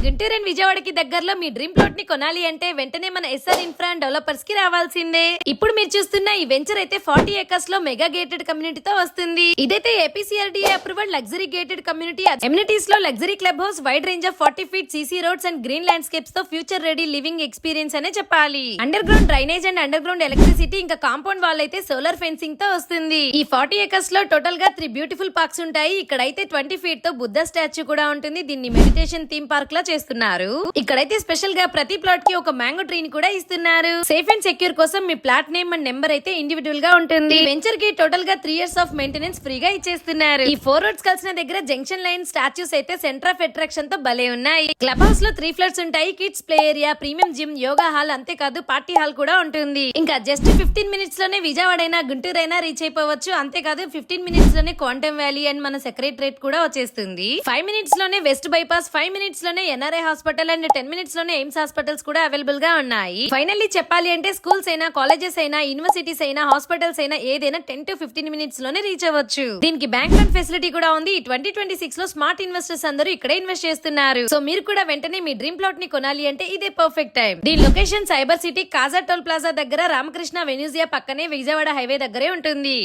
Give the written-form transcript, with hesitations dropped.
Guntur and విజయవాడకి దగ్గరలో మీ dream plot ని కొనాలి అంటే వెంటనే మన ఎస్ఆర్ ఇన్ఫ్రా అండ్ డెవలపర్స్ కి రావాల్సిందే. ఇప్పుడు మీరు చూస్తున్న ఈ వెంచర్ అయితే 40 ఏకర్స్ లో మెగా గేటెడ్ కమ్యూనిటీతో వస్తుంది. ఇదైతే APCRDA approval luxury gated community. Amenities లో luxury club house, wide range of 40 feet CC roads and green landscapes తో ఫ్యూచర్ రెడీ లివింగ్ ఎక్స్పీరియన్స్ అనే చెప్పాలి. Under ground drainage and under ground electricity, ఇంకా compound wall అయితే solar fencing తో వస్తుంది. ఈ 40 acres లో టోటల్ గా 3 బ్యూటిఫుల్ పార్క్స్ ఉంటాయి. ఇక్కడైతే 20 ఫీట్ తో బుద్ధ స్టాచ్యూ కూడా ఉంటుంది. దీన్ని మెడిటేషన్ థీమ్ పార్క్ లా చేస్తున్నారు. ఇక్కడైతే స్పెషల్ గా ప్రతి ప్లాట్ కి ఒక మ్యాంగో ట్రీ ని కూడా ఇస్తున్నారు. సేఫ్ అండ్ సెక్యూర్ కోసం మీ ప్లాట్ నేమ్ అండ్ నెంబర్ అయితే ఇండివిడ్యువల్ గా ఉంటుంది. ఈ వెంచర్ కి టోటల్ గా 3 ఇయర్స్ ఆఫ్ మెయింటెనెన్స్ ఫ్రీగా ఇచ్చేస్తున్నారు. ఈ 4 రోడ్స్ కలిసిన దగ్గర జంక్షన్ లైన్ స్టాచ్యూస్ అయితే సెంటర్ ఆఫ్ అట్రాక్షన్ తో భలే ఉన్నాయి. క్లబ్ హౌస్ లో 3 ఫ్లోర్స్ ఉంటాయి. Kids play area, premium gym, yoga hall, అంతేకాదు పార్టీ హాల్ కూడా ఉంటుంది. ఇంకా జస్ట్ 15 మినిట్స్ లోనే విజయవాడ అయినా గుంటూరు అయినా రీచ్ అయిపోవచ్చు. అంతేకాదు 15 మినిట్స్ లోనే క్వాంటమ్ వ్యాలీ అండ్ మన సెక్రటరేట్ కూడా వచ్చేస్తుంది. 5 మినిట్స్ లోనే వెస్ట్ బైపాస్, 5 మినిట్స్ లోనే ఎన్ఆర్ఐ హాస్పిటల్ అండ్ 10 మినిట్స్ లోనే ఎయిమ్స్ హాస్పిటల్స్ కూడా అవైలబుల్ గా ఉన్నాయి. ఫైనల్లీ చెప్పాలి అంటే స్కూల్స్ అయినా, కాలేజెస్ అయినా, యూనివర్సిటీస్ అయినా, హాస్పిటల్స్ అయినా ఏదైనా 10 to 15 మినిట్స్ లోనే రీచ్ అవ్వచ్చు. దీనికి బ్యాంక్ లోన్ ఫెసిలిటీ కూడా ఉంది. 2026 లో స్మార్ట్ ఇన్వెస్టర్స్ అందరూ ఇక్కడే ఇన్వెస్ట్ చేస్తున్నారు. సో మీరు కూడా వెంటనే మీ డ్రీమ్ ప్లాట్ ని కొనాలి అంటే ఇదే పర్ఫెక్ట్ టైం. దీని లొకేషన్ సైబర్ సిటీ కాజా టోల్ ప్లాజా దగ్గర, రామకృష్ణ వెన్యూజియా పక్కనే, విజయవాడ హైవే దగ్గరే ఉంటుంది.